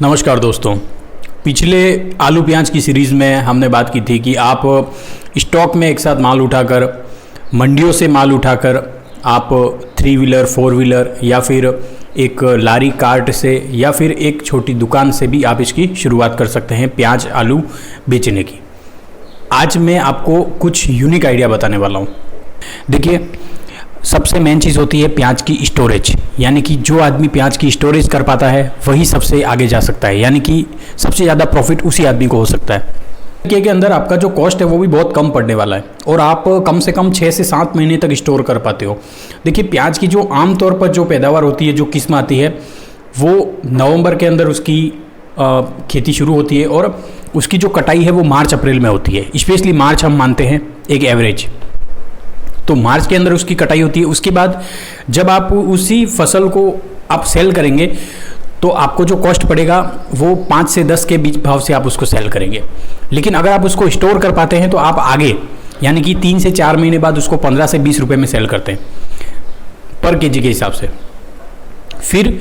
नमस्कार दोस्तों। पिछले आलू प्याज की सीरीज़ में हमने बात की थी कि आप स्टॉक में एक साथ माल उठाकर, मंडियों से माल उठाकर आप 3 व्हीलर 4 व्हीलर या फिर एक लारी कार्ट से या फिर एक छोटी दुकान से भी आप इसकी शुरुआत कर सकते हैं प्याज आलू बेचने की। आज मैं आपको कुछ यूनिक आइडिया बताने वाला हूँ। देखिए, सबसे मेन चीज़ होती है प्याज की स्टोरेज, यानी कि जो आदमी प्याज की स्टोरेज कर पाता है वही सबसे आगे जा सकता है, यानी कि सबसे ज़्यादा प्रॉफिट उसी आदमी को हो सकता है। के अंदर आपका जो कॉस्ट है वो भी बहुत कम पड़ने वाला है और आप कम से कम 6 से 7 महीने तक स्टोर कर पाते हो। देखिए, प्याज की जो आमतौर पर जो पैदावार होती है, जो किस्म आती है, वो नवंबर के अंदर उसकी खेती शुरू होती है और उसकी जो कटाई है वो मार्च अप्रैल में होती है। स्पेशली मार्च हम मानते हैं एक एवरेज, तो मार्च के अंदर उसकी कटाई होती है। उसके बाद जब आप उसी फसल को आप सेल करेंगे तो आपको जो कॉस्ट पड़ेगा वो 5 से 10 के बीच भाव से आप उसको सेल करेंगे। लेकिन अगर आप उसको स्टोर कर पाते हैं तो आप आगे, यानी कि 3 से 4 महीने बाद उसको 15 से 20 रुपये में सेल करते हैं पर केजी के हिसाब से। फिर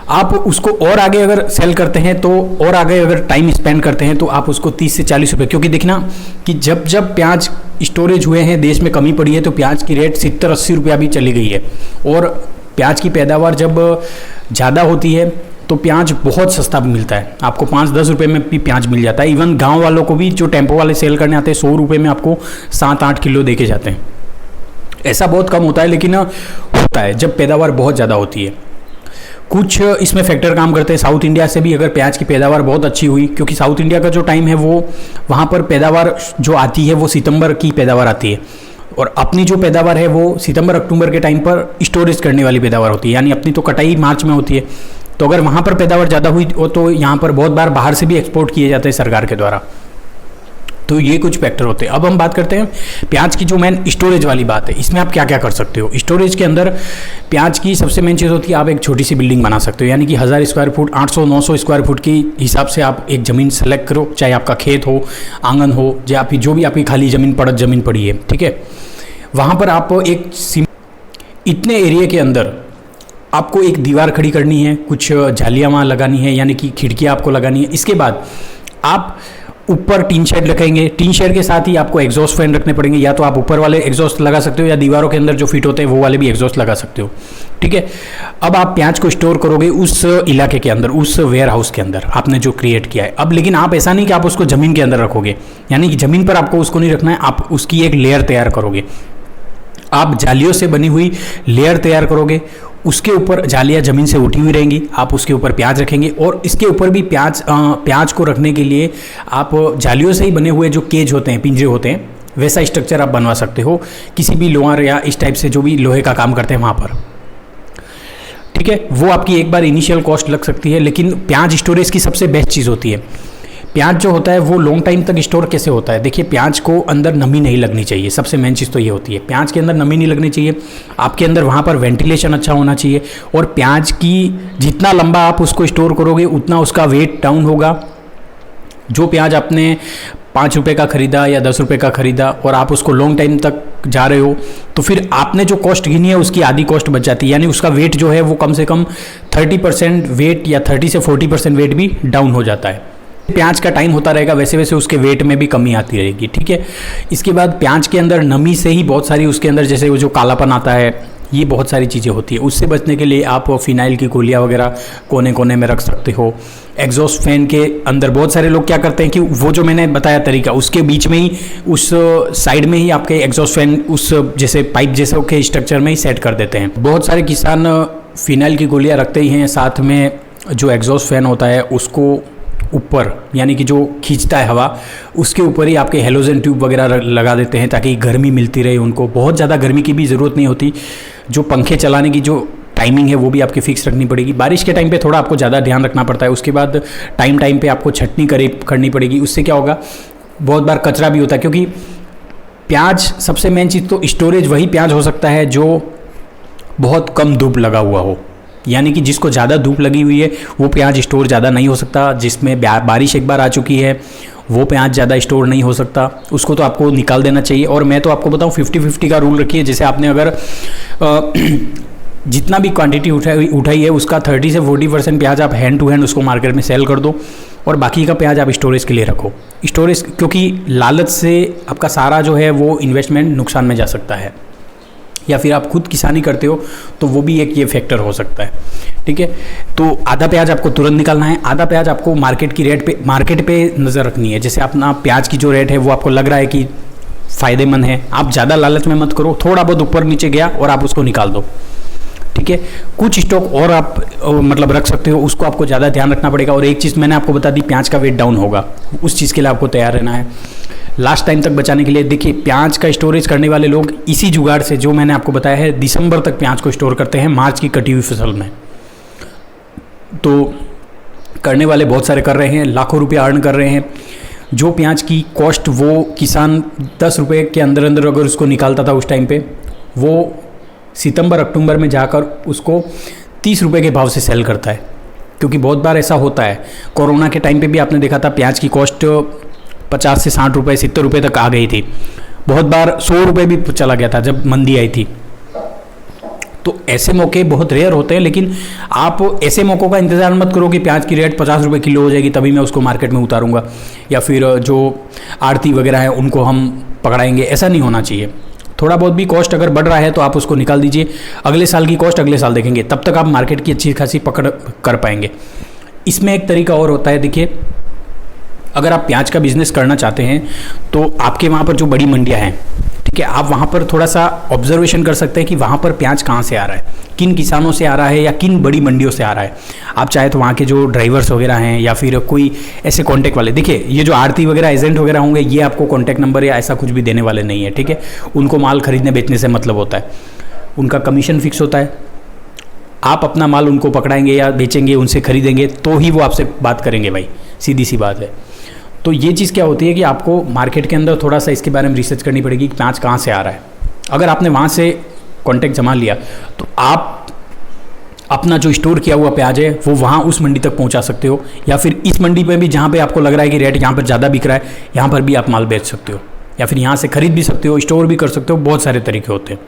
आप उसको और आगे अगर सेल करते हैं तो और आगे अगर टाइम स्पेंड करते हैं तो आप उसको 30 से 40 रुपये, क्योंकि देखना कि जब जब प्याज स्टोरेज हुए हैं, देश में कमी पड़ी है, तो प्याज की रेट 70-80 रुपया भी चली गई है। और प्याज की पैदावार जब ज़्यादा होती है तो प्याज बहुत सस्ता भी मिलता है, आपको 5-10 रुपये में भी प्याज मिल जाता है। इवन गाँव वालों को भी, जो टेम्पो वाले सेल करने आते हैं, 100 रुपये में आपको 7-8 किलो दे के जाते हैं। ऐसा बहुत कम होता है, लेकिन होता है जब पैदावार बहुत ज़्यादा होती है। कुछ इसमें फैक्टर काम करते हैं। साउथ इंडिया से भी अगर प्याज की पैदावार बहुत अच्छी हुई, क्योंकि साउथ इंडिया का जो टाइम है वो वहाँ पर पैदावार जो आती है वो सितंबर की पैदावार आती है, और अपनी जो पैदावार है वो सितंबर अक्टूबर के टाइम पर स्टोरेज करने वाली पैदावार होती है, यानी अपनी तो कटाई मार्च में होती है। तो अगर वहाँ पर पैदावार ज़्यादा हुई तो यहाँ पर बहुत बार बाहर से भी एक्सपोर्ट किए जाते हैं सरकार के द्वारा। तो ये कुछ फैक्टर होते हैं। अब हम बात करते हैं प्याज की जो मेन स्टोरेज वाली बात है, इसमें आप क्या क्या कर सकते हो। स्टोरेज के अंदर प्याज की सबसे मेन चीज़ होती है, आप एक छोटी सी बिल्डिंग बना सकते हो, यानी कि 1000 स्क्वायर फुट, 800-900 स्क्वायर फुट के हिसाब से आप एक ज़मीन सेलेक्ट करो, चाहे आपका खेत हो, आंगन हो, या फिर जो भी आपकी खाली ज़मीन पड़ी है, ठीक है। वहाँ पर आप इतने एरिया के अंदर आपको एक दीवार खड़ी करनी है, कुछ जालियाँ वहाँ लगानी है, यानी कि खिड़कियाँ आपको लगानी है। इसके बाद आप ऊपर टीन शेड रखेंगे। टीन शेड के साथ ही आपको एग्जॉस्ट फैन रखने पड़ेंगे, या तो आप ऊपर वाले एग्जॉस्ट लगा सकते हो या दीवारों के अंदर जो फिट होते हैं वो वाले भी एग्जॉस्ट लगा सकते हो, ठीक है। अब आप प्याज को स्टोर करोगे उस इलाके के अंदर, उस वेयर हाउस के अंदर आपने जो क्रिएट किया है। अब लेकिन आप ऐसा नहीं कि आप उसको ज़मीन के अंदर रखोगे, यानी कि ज़मीन पर आपको उसको नहीं रखना है, आप उसकी एक लेयर तैयार करोगे। आप जालियों से बनी हुई लेयर तैयार करोगे, उसके ऊपर जालियाँ ज़मीन से उठी हुई रहेंगी, आप उसके ऊपर प्याज रखेंगे, और इसके ऊपर भी प्याज को रखने के लिए आप जालियों से ही बने हुए जो केज होते हैं, पिंजरे होते हैं, वैसा स्ट्रक्चर आप बनवा सकते हो किसी भी लोहार या इस टाइप से जो भी लोहे का काम करते हैं वहाँ पर, ठीक है। वो आपकी एक बार इनिशियल कॉस्ट लग सकती है, लेकिन प्याज स्टोरेज की सबसे बेस्ट चीज़ होती है। प्याज जो होता है वो लॉन्ग टाइम तक स्टोर कैसे होता है। देखिए, प्याज को अंदर नमी नहीं लगनी चाहिए, सबसे मेन चीज़ तो ये होती है। प्याज के अंदर नमी नहीं लगनी चाहिए, आपके अंदर वहाँ पर वेंटिलेशन अच्छा होना चाहिए, और प्याज की जितना लंबा आप उसको स्टोर करोगे उतना उसका वेट डाउन होगा। जो प्याज आपने 5 रुपये का खरीदा या 10 रुपये का खरीदा और आप उसको लॉन्ग टाइम तक जा रहे हो, तो फिर आपने जो कॉस्ट गिनी है उसकी आधी कॉस्ट बच जाती है, यानी उसका वेट जो है वो कम से कम 30% वेट या 30 से 40% वेट भी डाउन हो जाता है। प्याज का टाइम होता रहेगा वैसे वैसे उसके वेट में भी कमी आती रहेगी, ठीक है। इसके बाद प्याज के अंदर नमी से ही बहुत सारी उसके अंदर जैसे वो जो कालापन आता है, ये बहुत सारी चीज़ें होती है। उससे बचने के लिए आप फिनाइल की गोलियाँ वगैरह कोने कोने में रख सकते हो। एग्जॉस्ट फैन के अंदर बहुत सारे लोग क्या करते हैं कि वो जो मैंने बताया तरीका, उसके बीच में ही, उस साइड में ही आपके एग्जॉस्ट फैन उस जैसे पाइप जैसे के स्ट्रक्चर में ही सेट कर देते हैं। बहुत सारे किसान फिनाइल की गोलियाँ रखते ही हैं, साथ में जो एग्जॉस्ट फैन होता है उसको ऊपर, यानी कि जो खींचता है हवा, उसके ऊपर ही आपके हेलोजन ट्यूब वगैरह लगा देते हैं ताकि गर्मी मिलती रहे उनको। बहुत ज़्यादा गर्मी की भी ज़रूरत नहीं होती। जो पंखे चलाने की जो टाइमिंग है वो भी आपकी फिक्स रखनी पड़ेगी। बारिश के टाइम पे थोड़ा आपको ज़्यादा ध्यान रखना पड़ता है। उसके बाद टाइम पे आपको छटनी करनी पड़ेगी। उससे क्या होगा, बहुत बार कचरा भी होता है, क्योंकि प्याज सबसे मेन चीज़ तो स्टोरेज वही प्याज हो सकता है जो बहुत कम धूप लगा हुआ हो, यानी कि जिसको ज़्यादा धूप लगी हुई है वो प्याज स्टोर ज़्यादा नहीं हो सकता। जिसमें बारिश एक बार आ चुकी है वो प्याज ज़्यादा स्टोर नहीं हो सकता, उसको तो आपको निकाल देना चाहिए। और मैं तो आपको बताऊँ 50-50 का रूल रखिए। जैसे आपने अगर जितना भी क्वांटिटी उठाई है उसका 30 से 40% प्याज आप हैंड टू हैंड उसको मार्केट में सेल कर दो, और बाकी का प्याज आप स्टोरेज के लिए रखो। स्टोरेज, क्योंकि लालच से आपका सारा जो है वो इन्वेस्टमेंट नुकसान में जा सकता है, या फिर आप खुद किसानी करते हो तो वो भी एक ये फैक्टर हो सकता है। ठीक है, तो आधा प्याज आपको तुरंत निकालना है, आधा प्याज आपको मार्केट पे नज़र रखनी है। जैसे अपना प्याज की जो रेट है वो आपको लग रहा है कि फ़ायदेमंद है, आप ज़्यादा लालच में मत करो, थोड़ा बहुत ऊपर नीचे गया और आप उसको निकाल दो। ठीक है, कुछ स्टॉक और आप मतलब रख सकते हो, उसको आपको ज़्यादा ध्यान रखना पड़ेगा। और एक चीज़ मैंने आपको बता दी, प्याज का वेट डाउन होगा, उस चीज़ के लिए आपको तैयार रहना है। लास्ट टाइम तक बचाने के लिए देखिए, प्याज का स्टोरेज करने वाले लोग इसी जुगाड़ से जो मैंने आपको बताया है, दिसंबर तक प्याज को स्टोर करते हैं मार्च की कटी हुई फसल में। तो करने वाले बहुत सारे कर रहे हैं, लाखों रुपया अर्न कर रहे हैं। जो प्याज की कॉस्ट वो किसान 10 रुपये के अंदर अंदर अगर उसको निकालता था उस टाइम पे, वो सितंबर अक्टूबर में जाकर उसको 30 रुपये के भाव से सेल करता है। क्योंकि बहुत बार ऐसा होता है, कोरोना के टाइम पे भी आपने देखा था प्याज की कॉस्ट 50 से 60 रुपये 70 रुपये तक आ गई थी, बहुत बार 100 रुपये भी चला गया था जब मंदी आई थी। तो ऐसे मौके बहुत रेयर होते हैं, लेकिन आप ऐसे मौक़ों का इंतज़ार मत करो कि प्याज की रेट 50 रुपये किलो हो जाएगी तभी मैं उसको मार्केट में उतारूंगा, या फिर जो आड़ती वगैरह है उनको हम पकड़ाएंगे, ऐसा नहीं होना चाहिए। थोड़ा बहुत भी कॉस्ट अगर बढ़ रहा है तो आप उसको निकाल दीजिए, अगले साल की कॉस्ट अगले साल देखेंगे, तब तक आप मार्केट की अच्छी खासी पकड़ कर पाएंगे। इसमें एक तरीका और होता है, देखिए अगर आप प्याज का बिज़नेस करना चाहते हैं तो आपके वहाँ पर जो बड़ी मंडियाँ हैं, ठीक है, आप वहाँ पर थोड़ा सा ऑब्जर्वेशन कर सकते हैं कि वहाँ पर प्याज कहाँ से आ रहा है, किन किसानों से आ रहा है या किन बड़ी मंडियों से आ रहा है। आप चाहे तो वहाँ के जो ड्राइवर्स वगैरह हैं या फिर कोई ऐसे कॉन्टैक्ट वाले, देखिए ये जो आड़ती वगैरह एजेंट वगैरह होंगे ये आपको कॉन्टैक्ट नंबर या ऐसा कुछ भी देने वाले नहीं है। ठीक है, उनको माल खरीदने बेचने से मतलब होता है, उनका कमीशन फिक्स होता है। आप अपना माल उनको पकड़ाएंगे या बेचेंगे, उनसे खरीदेंगे तो ही वो आपसे बात करेंगे भाई, सीधी सी बात है। तो ये चीज़ क्या होती है कि आपको मार्केट के अंदर थोड़ा सा इसके बारे में रिसर्च करनी पड़ेगी कि प्याज कहाँ से आ रहा है। अगर आपने वहाँ से कॉन्टैक्ट जमा लिया तो आप अपना जो स्टोर किया हुआ प्याज है वो वहाँ उस मंडी तक पहुँचा सकते हो, या फिर इस मंडी में भी जहाँ पे आपको लग रहा है कि रेट यहाँ पर ज़्यादा बिक रहा है, यहाँ पर भी आप माल बेच सकते हो, या फिर यहाँ से खरीद भी सकते हो, स्टोर भी कर सकते हो। बहुत सारे तरीके होते हैं।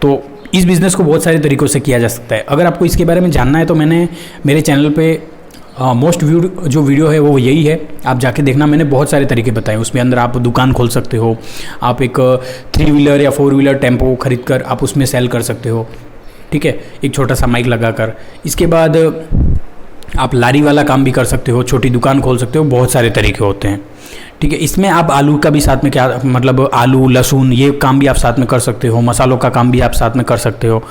तो इस बिज़नेस को बहुत सारे तरीक़ों से किया जा सकता है। अगर आपको इसके बारे में जानना है तो मैंने मेरे चैनल पे मोस्ट व्यूड जो वीडियो है वो यही है, आप जाके देखना। मैंने बहुत सारे तरीके बताए, उसमें अंदर आप दुकान खोल सकते हो, आप एक 3 व्हीलर या 4 व्हीलर टेम्पो खरीद कर आप उसमें सेल कर सकते हो। ठीक है, एक छोटा सा माइक लगाकर। इसके बाद आप लारी वाला काम भी कर सकते हो, छोटी दुकान खोल सकते हो, बहुत सारे तरीके होते हैं। ठीक है, इसमें आप आलू का भी साथ में क्या मतलब आलू लहसुन ये काम भी आप साथ में कर सकते हो, मसालों का काम भी आप साथ में कर सकते हो।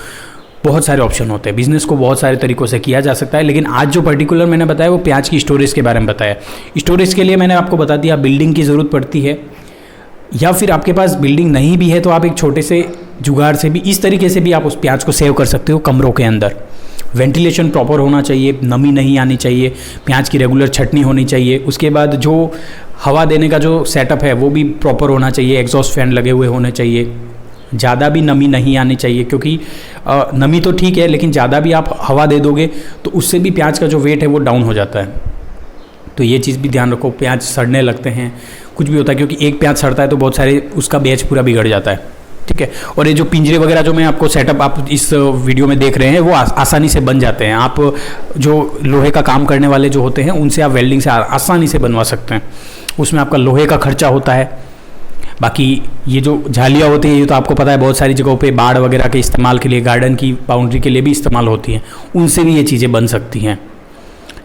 बहुत सारे ऑप्शन होते हैं, बिज़नेस को बहुत सारे तरीक़ों से किया जा सकता है। लेकिन आज जो पर्टिकुलर मैंने बताया वो प्याज की स्टोरेज के बारे में बताया। स्टोरेज के लिए मैंने आपको बता दिया बिल्डिंग की ज़रूरत पड़ती है, या फिर आपके पास बिल्डिंग नहीं भी है तो आप एक छोटे से जुगाड़ से भी इस तरीके से भी आप उस प्याज को सेव कर सकते हो। कमरों के अंदर वेंटिलेशन प्रॉपर होना चाहिए, नमी नहीं आनी चाहिए, प्याज की रेगुलर छटनी होनी चाहिए। उसके बाद जो हवा देने का जो सेटअप है वो भी प्रॉपर होना चाहिए, एग्जॉस्ट फैन लगे हुए होने चाहिए। ज़्यादा भी नमी नहीं आनी चाहिए, क्योंकि नमी तो ठीक है लेकिन ज़्यादा भी आप हवा दे दोगे तो उससे भी प्याज का जो वेट है वो डाउन हो जाता है। तो ये चीज़ भी ध्यान रखो, प्याज सड़ने लगते हैं, कुछ भी होता है, क्योंकि एक प्याज सड़ता है तो बहुत सारे उसका बैच पूरा बिगड़ जाता है। ठीक है, और ये जो पिंजरे वगैरह जो मैं आपको सेटअप आप इस वीडियो में देख रहे हैं वो आसानी से बन जाते हैं। आप जो लोहे का काम करने वाले जो होते हैं उनसे आप वेल्डिंग से आसानी से बनवा सकते हैं। उसमें आपका लोहे का खर्चा होता है। बाकी ये जो झालियाँ होती हैं ये तो आपको पता है बहुत सारी जगहों पे बाड़ वगैरह के इस्तेमाल के लिए, गार्डन की बाउंड्री के लिए भी इस्तेमाल होती हैं, उनसे भी ये चीज़ें बन सकती हैं।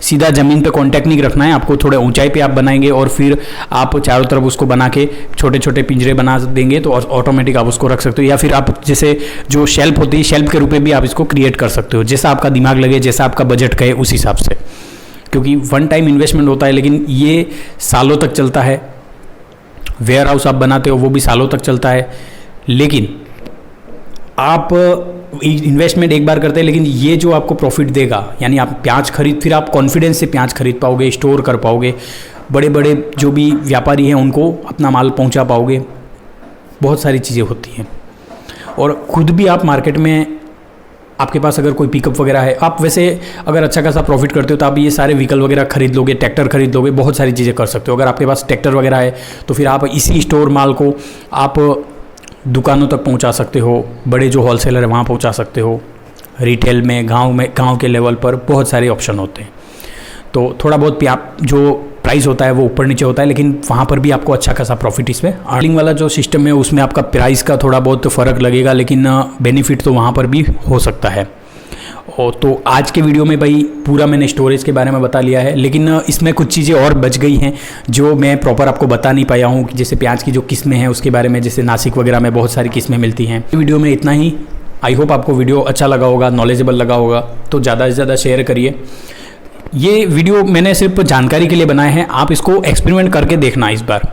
सीधा ज़मीन पे कांटेक्ट नहीं रखना है आपको, थोड़े ऊंचाई पे आप बनाएंगे और फिर आप चारों तरफ उसको बना के छोटे छोटे पिंजरे बना देंगे तो ऑटोमेटिक आप उसको रख सकते हो। या फिर आप जैसे जो शेल्फ होती है, शेल्फ के रूप में भी आप इसको क्रिएट कर सकते हो, जैसा आपका दिमाग लगे, जैसा आपका बजट कहे उस हिसाब से। क्योंकि वन टाइम इन्वेस्टमेंट होता है लेकिन ये सालों तक चलता है। वेयर हाउस आप बनाते हो वो भी सालों तक चलता है, लेकिन आप इन्वेस्टमेंट एक बार करते हैं लेकिन ये जो आपको प्रॉफिट देगा, यानी आप प्याज खरीद, फिर आप कॉन्फिडेंस से प्याज खरीद पाओगे, स्टोर कर पाओगे, बड़े बड़े जो भी व्यापारी हैं उनको अपना माल पहुंचा पाओगे। बहुत सारी चीज़ें होती हैं। और ख़ुद भी आप मार्केट में, आपके पास अगर कोई पिकअप वगैरह है, आप वैसे अगर अच्छा खासा प्रॉफिट करते हो तो आप ये सारे व्हीकल वगैरह खरीद लोगे, ट्रैक्टर खरीद लोगे, बहुत सारी चीज़ें कर सकते हो। अगर आपके पास ट्रैक्टर वगैरह है तो फिर आप इसी स्टोर माल को आप दुकानों तक पहुंचा सकते हो, बड़े जो होलसेलर है वहाँ पहुंचा सकते हो, रिटेल में, गांव के लेवल पर बहुत सारे ऑप्शन होते हैं। तो थोड़ा बहुत जो प्राइस होता है वो ऊपर नीचे होता है, लेकिन वहाँ पर भी आपको अच्छा खासा प्रॉफिट इसमें। अर्निंग वाला जो सिस्टम है उसमें आपका प्राइस का थोड़ा बहुत फ़र्क लगेगा, लेकिन बेनिफिट तो वहाँ पर भी हो सकता है। तो आज के वीडियो में भाई पूरा मैंने स्टोरेज के बारे में बता लिया है, लेकिन इसमें कुछ चीज़ें और बच गई हैं जो मैं प्रॉपर आपको बता नहीं पाया हूँ, जैसे प्याज की जो किस्में हैं उसके बारे में, जैसे नासिक वगैरह में बहुत सारी किस्में मिलती हैं। वीडियो में इतना ही। आई होप आपको वीडियो अच्छा लगा होगा, नॉलेजेबल लगा होगा, तो ज़्यादा से ज़्यादा शेयर करिए। ये वीडियो मैंने सिर्फ जानकारी के लिए बनाए हैं, आप इसको एक्सपेरिमेंट करके देखना इस बार,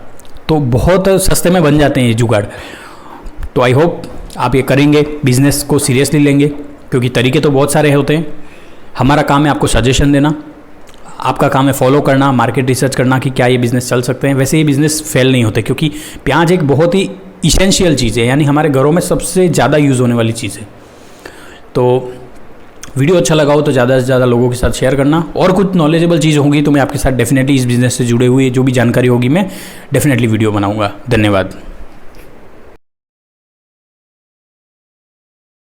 तो बहुत सस्ते में बन जाते हैं ये जुगाड़। तो आई होप आप ये करेंगे, बिज़नेस को सीरियसली लेंगे, क्योंकि तरीके तो बहुत सारे होते हैं। हमारा काम है आपको सजेशन देना, आपका काम है फॉलो करना, मार्केट रिसर्च करना कि क्या ये बिज़नेस चल सकते हैं। वैसे ये बिज़नेस फेल नहीं होते, क्योंकि प्याज एक बहुत ही इसेंशियल चीज़ है, यानी हमारे घरों में सबसे ज़्यादा यूज़ होने वाली चीज़ है। तो वीडियो अच्छा लगा हो तो ज़्यादा से ज़्यादा लोगों के साथ शेयर करना, और कुछ नॉलेजेबल चीज़ होंगी तो मैं आपके साथ डेफिनेटली इस बिज़नेस से जुड़े हुए जो भी जानकारी होगी मैं डेफिनेटली वीडियो बनाऊँगा। धन्यवाद।